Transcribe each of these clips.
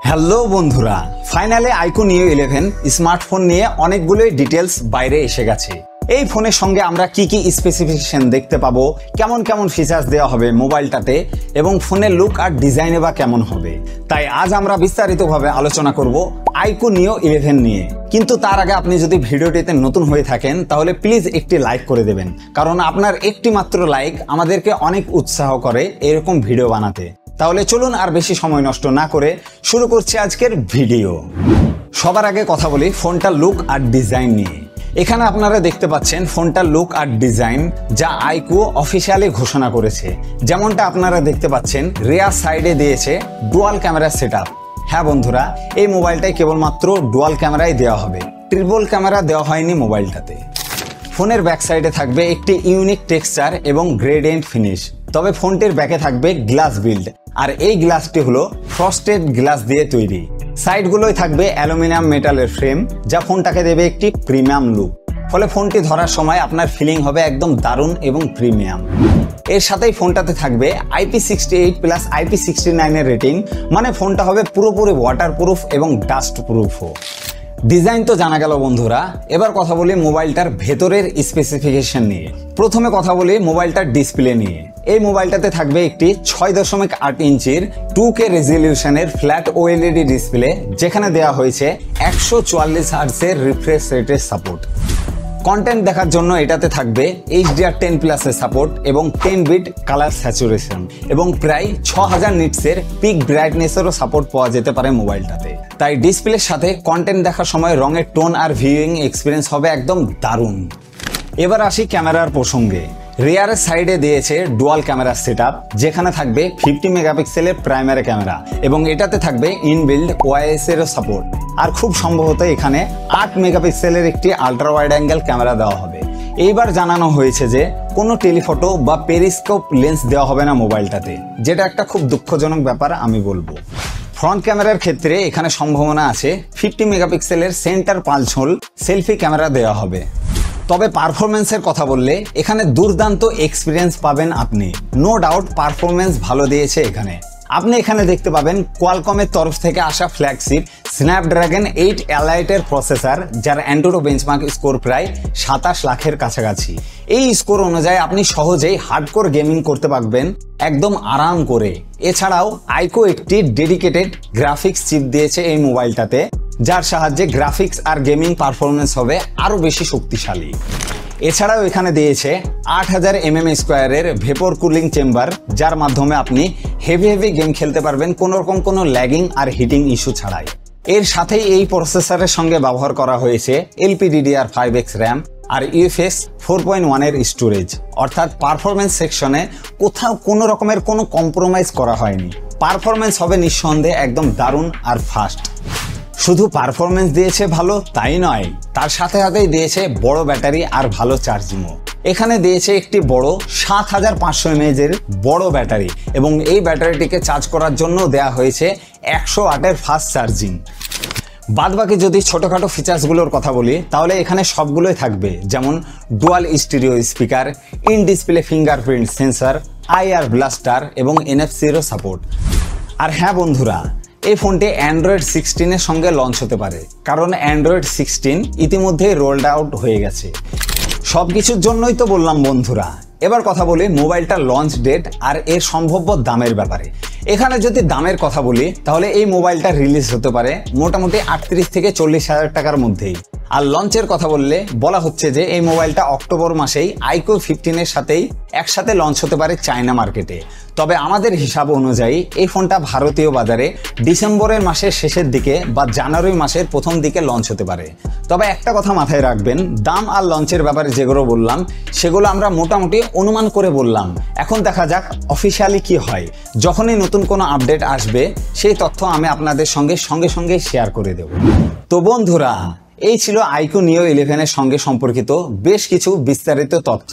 Hello বন্ধুরা, finally আইকো নিও 11 smartphone নিয়ে অনেকগুলোই ডিটেলস বাইরে এসে গেছে। এই ফোনের সঙ্গে আমরা কি কি স্পেসিফিকেশন দেখতে পাবো, কেমন কেমন ফিচার্স দেওয়া হবে মোবাইলটাতে এবং ফোনের লুক আর ডিজাইনে বা কেমন হবে, তাই আজ আমরা বিস্তারিতভাবে আলোচনা করব আইকো নিও 11 নিয়ে। কিন্তু তার আগে আপনি যদি ভিডিওটিতে নতুন হয়ে থাকেন তাহলে প্লিজ একটি লাইক করে দেবেন, কারণ আপনার একটি মাত্র লাইক আমাদেরকে অনেক উৎসাহ করে এরকম ভিডিও বানাতে। তাহলে চলুন আর বেশি সময় নষ্ট না করে শুরু করছি আজকের ভিডিও। সবার আগে কথা বলি ফোনটার লুক আর ডিজাইন নিয়ে। এখানে আপনারা দেখতে পাচ্ছেন ফোনটার লুক আর ডিজাইন যা আইকো অফিসিয়ালি ঘোষণা করেছে। যেমনটা আপনারা দেখতে পাচ্ছেন রিয়ার সাইডে দিয়েছে ডুয়াল ক্যামেরা সেটআপ। হ্যাঁ বন্ধুরা, এই মোবাইলটাই কেবলমাত্র ডুয়াল ক্যামেরাই দেওয়া হবে, ট্রিপল ক্যামেরা দেওয়া হয়নি মোবাইলটাতে। ফোনের ব্যাক সাইডে থাকবে একটি ইউনিক টেক্সচার এবং গ্রেডিয়েন্ট ফিনিশ। তবে ফোনটির ব্যাকে থাকবে গ্লাস বিল্ড, আর এই গ্লাসটি হলো ফ্রস্টেড গ্লাস দিয়ে তৈরি। সাইডগুলোই থাকবে অ্যালুমিনিয়াম মেটালের ফ্রেম, যা ফোনটাকে দেবে একটি প্রিমিয়াম লুক। ফলে ফোনটি ধরার সময় আপনার ফিলিং হবে একদম দারুণ এবং প্রিমিয়াম। এর সাথেই ফোনটাতে থাকবে IP68 প্লাস IP69 এর রেটিং, মানে ফোনটা হবে পুরোপুরি ওয়াটারপ্রুফ এবং ডাস্ট প্রুফও। ডিজাইন তো জানা গেল বন্ধুরা, এবার কথা বলি মোবাইলটার ভেতরের স্পেসিফিকেশন নিয়ে। প্রথমে কথা বলি মোবাইলটার ডিসপ্লে নিয়ে। এই মোবাইলটাতে থাকবে একটি 6.8 ইঞ্চির 2K রেজলিউশনের ফ্ল্যাট OLED ডিসপ্লে, যেখানে দেওয়া হয়েছে 144 হার্টজের রিফ্রেশ রেটের সাপোর্ট। কন্টেন্ট দেখার জন্য এটাতে থাকবে HDR10+ এর সাপোর্ট এবং 10 বিট কালার স্যাচুরেশন এবং প্রায় 6000 নিটসের পিক ব্রাইটনেসেরও সাপোর্ট পাওয়া যেতে পারে মোবাইলটাতে। তাই ডিসপ্লের সাথে কন্টেন্ট দেখার সময় রঙের টোন আর ভিউইং এক্সপিরিয়েন্স হবে একদম দারুণ। এবার আসি ক্যামেরার প্রসঙ্গে। রিয়ারের সাইডে দিয়েছে ডুয়াল ক্যামেরা সেটআপ, যেখানে থাকবে 50 মেগাপিক্সেলের প্রাইমারি ক্যামেরা এবং এটাতে থাকবে ইনবিল্ড OIS এরও সাপোর্ট। আর খুব সম্ভবত এখানে 8 মেগাপিক্সেলের একটি আল্ট্রা ওয়াইড অ্যাঙ্গেল ক্যামেরা দেওয়া হবে। এইবার জানানো হয়েছে যে কোনো টেলিফটো বা পেরিস্কোপ লেন্স দেওয়া হবে না মোবাইলটাতে, যেটা একটা খুব দুঃখজনক ব্যাপার আমি বলবো। ফ্রন্ট ক্যামেরার ক্ষেত্রে এখানে সম্ভাবনা আছে 50 মেগাপিক্সেলের সেন্টার পালস হোল সেলফি ক্যামেরা দেওয়া হবে। তবে পারফরমেন্সের কথা বললে এখানে দুর্দান্ত এক্সপিরিয়েন্স পাবেন আপনি। নো ডাউট পারফরমেন্স ভালো দিয়েছে এখানে। আপনি এখানে দেখতে পাবেন কোয়ালকমের তরফ থেকে আসা ফ্ল্যাগশিপ স্ন্যাপড্রাগন 8 এলাইটের প্রসেসর, যার অ্যান্টুরো বেঞ্চমার্ক স্কোর প্রায় 27 লাখের কাছাকাছি। এই স্কোর অনুযায়ী আপনি সহজেই হার্ডকোর গেমিং করতে পারবেন একদম আরাম করে। এছাড়াও আইকো একটি ডেডিকেটেড গ্রাফিক্স চিপ দিয়েছে এই মোবাইলটাতে, যার সাহায্যে গ্রাফিক্স আর গেমিং পারফরমেন্স হবে আরও বেশি শক্তিশালী। এছাড়াও এখানে দিয়েছে 8000 mm স্কোয়ারের ভেপর কুলিং চেম্বার, যার মাধ্যমে আপনি হেভি গেম খেলতে পারবেন কোনো ল্যাগিং আর হিটিং ইস্যু ছাড়াই। এর সাথেই এই প্রসেসরের সঙ্গে ব্যবহার করা হয়েছে LPDDR5X র্যাম আর UFS 4.1 এর স্টোরেজ। অর্থাৎ পারফরমেন্স সেকশনে কোথাও কোনো রকমের কোনো কম্প্রোমাইজ করা হয়নি। পারফরমেন্স হবে নিঃসন্দেহে একদম দারুণ আর ফাস্ট। শুধু পারফরমেন্স দিয়েছে ভালো তাই নয়, তার সাথে সাথেই দিয়েছে বড় ব্যাটারি আর ভালো চার্জিংও। এখানে দিয়েছে একটি বড় 7500 mAh এর বড় ব্যাটারি এবং এই ব্যাটারিটিকে চার্জ করার জন্য দেয়া হয়েছে 100 ওয়াটের ফাস্ট চার্জিং। বাদবাকি যদি ছোটখাটো ফিচার্সগুলোর কথা বলি তাহলে এখানে সবগুলোই থাকবে, যেমন dual stereo speaker, in display fingerprint sensor, IR blaster এবং NFC-এরও সাপোর্ট। আর হ্যাঁ বন্ধুরা, এই ফোনটি অ্যান্ড্রয়েড 16 এর সঙ্গে লঞ্চ হতে পারে, কারণ অ্যান্ড্রয়েড 16 ইতিমধ্যেই রোলড আউট হয়ে গেছে। সব কিছুর জন্যই তো বললাম বন্ধুরা। এবার কথা বলি মোবাইলটার লঞ্চ ডেট আর এর সম্ভাব্য দামের ব্যাপারে। এখানে যদি দামের কথা বলি তাহলে এই মোবাইলটা রিলিজ হতে পারে মোটামুটি 38 থেকে 40 হাজার টাকার মধ্যেই। আর লঞ্চের কথা বললে বলা হচ্ছে যে এই মোবাইলটা অক্টোবর মাসেই আইকো 15 এর সাথেই একসাথে লঞ্চ হতে পারে চায়না মার্কেটে। তবে আমাদের হিসাব অনুযায়ী এই ফোনটা ভারতীয় বাজারে ডিসেম্বরের মাসের শেষের দিকে বা জানুয়ারি মাসের প্রথম দিকে লঞ্চ হতে পারে। তবে একটা কথা মাথায় রাখবেন, দাম আর লঞ্চের ব্যাপারে যেগুলো বললাম সেগুলো আমরা মোটামুটি অনুমান করে বললাম। এখন দেখা যাক অফিসিয়ালি কি হয়। যখনই নতুন কোনো আপডেট আসবে সেই তথ্য আমি আপনাদের সঙ্গে শেয়ার করে দেব। তো বন্ধুরা, এই ছিল আইকো নিও 11 এর সঙ্গে সম্পর্কিত বেশ কিছু বিস্তারিত তথ্য।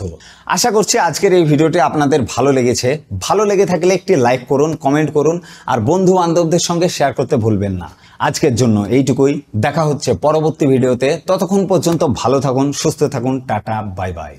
আশা করছি আজকের এই ভিডিওটি আপনাদের ভালো লেগেছে। ভালো লেগে থাকলে একটি লাইক করুন, কমেন্ট করুন আর বন্ধু বান্ধবদের সঙ্গে শেয়ার করতে ভুলবেন না। আজকের জন্য এইটুকুই। দেখা হচ্ছে পরবর্তী ভিডিওতে। ততক্ষণ পর্যন্ত ভালো থাকুন, সুস্থ থাকুন। Tata, bye bye.